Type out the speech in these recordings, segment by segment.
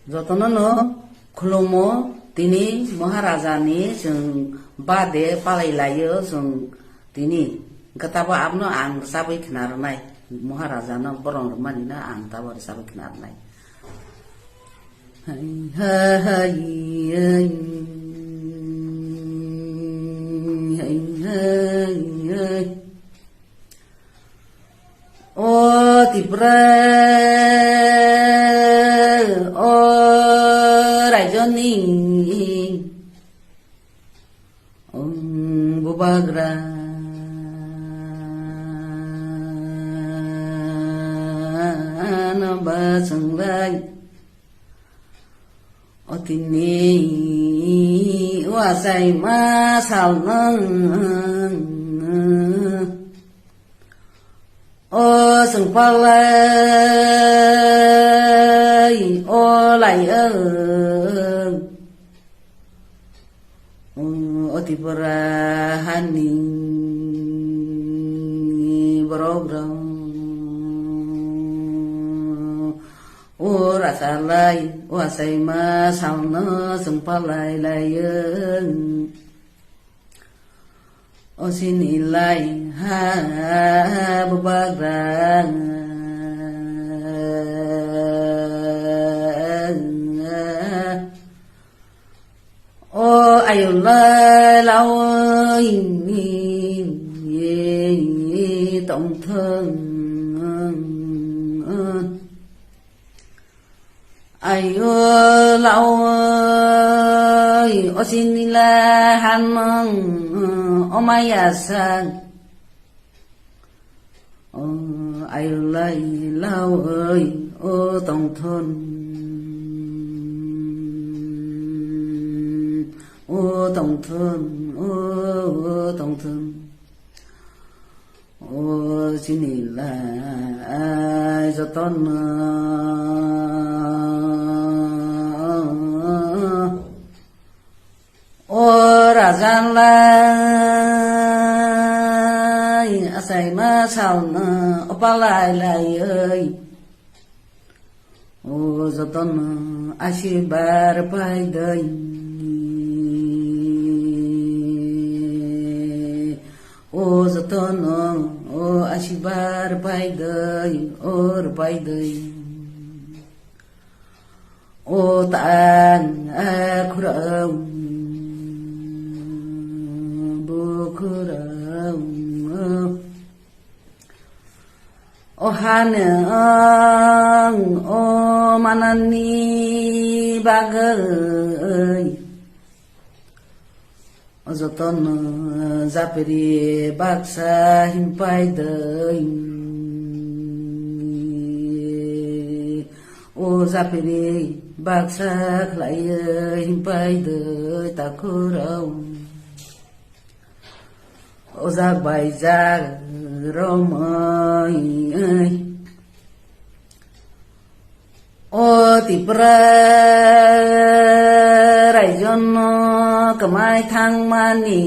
Jotono khulumo tini Maharajani jeng bade palailayo jeng tini ketapa abno ang sabai khenarnai Maharajana borong manina ang tabar sabai khenarnai O tipra o rajoni bubagra na basang lai o tini wasai ma sao nang o sừng pha lai o lại o tipra hani program o rasa lai o sai ma sao nó sừng pha lai lai o xin ilai ha bubagrang o ayulai lao tổng thân ayo lao o xin ilai han o maya sang ai lấy lao ơi ô tổng thôn ô tổng thôn ô tổng thôn ô xin là ai cho con ô ra gian lai asai ma sao na opa lai lai ơi ô cho con ashibar pai đời ô cho con ô ashibar pai đời ô pai đời ô tan khurang o hanang o manani bagay o joton zapiri baksa himpai day o zapiri baksa khlai himpai day takurau o giác bài giác rôm ơi o tipra rai jon kamai thang mani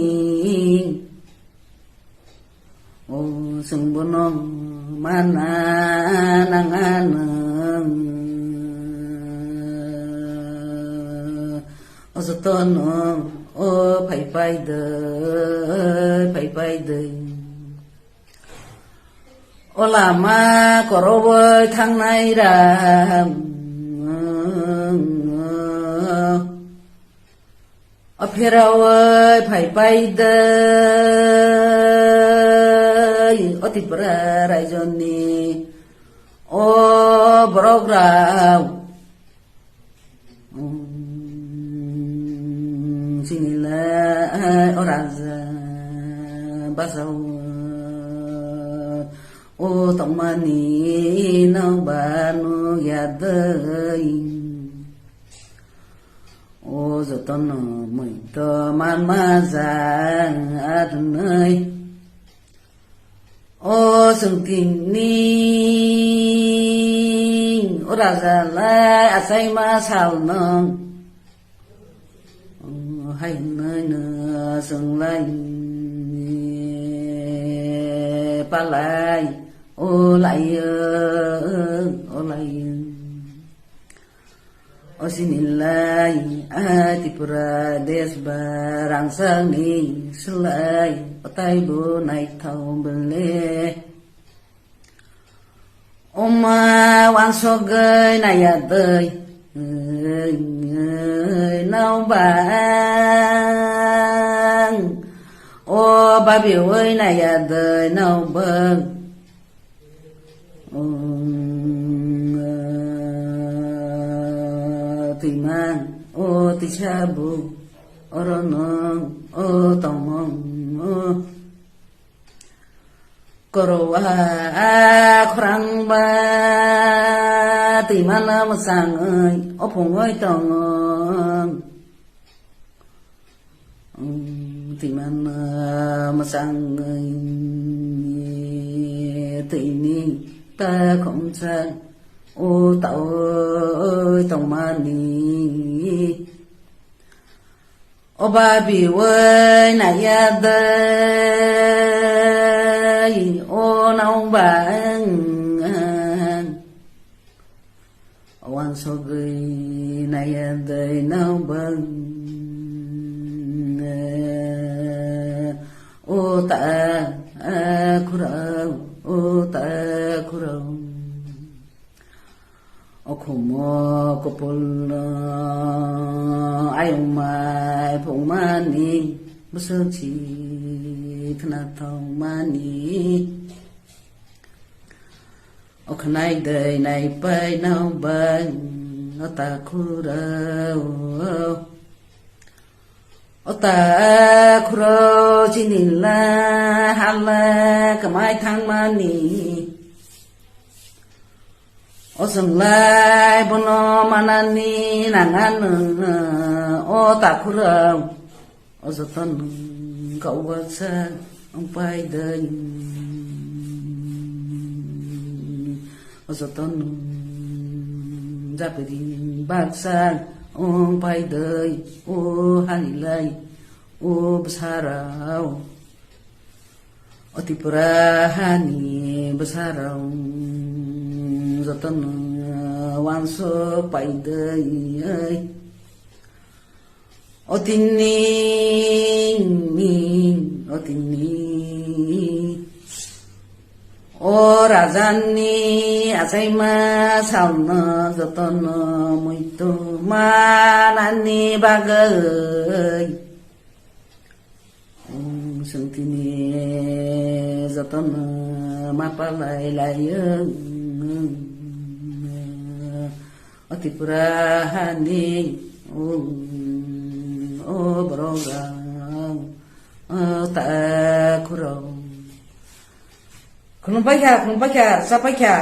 o sung bonong mana nangan o soton ô phải bay đời ô là ma có rô bơi thằng này ra ô phía đâu ơi phải bay đời ô thì bra rai johnny ô program sinilah orang basau o tổng mani nau banu yadai o joton mui to man ma za adnai o sung tin ni o raza la asai ma sao nong hay nơi nửa sừng lạnh pa lại ô lại ô lại Osinilai Adipura Desbarang Sangni Selai Otai Bu Nai Thau Bele Oma Wan Sogai Naya Dơi Nau Bang Ô ba biểu ơi Naya Dơi Nau Bang Timan o tichabu oronong o tomong o korowa khurang ba timan ma sang ơi o phùng ơi tong timan ma sang ơi tini ta không sang ô tao ơi tông mani ô ba bi ơi na ya đây ô nông bang wan so gầy na ya đây nông bang ô ta kurang ô ta kurang Okumo kopol ayong mai phong mani beserci kena tau mani Okanai day nai pai nau bang Otakuro jinila hala kamai thang mani O sừng lai bono manani nangan o takura o satan cậu vợ sa ông pai đời o satan japedi bạc sa ông pai đời o hani lai o besarau o tipura hani besarau Zatan wan so pai dai ai o tinni o rajani asai ma sauna zatan muito manani bagai sung tinni zatan mapalai lai Tipura hani o brogang ta kurang. Kung baca, siapa baca?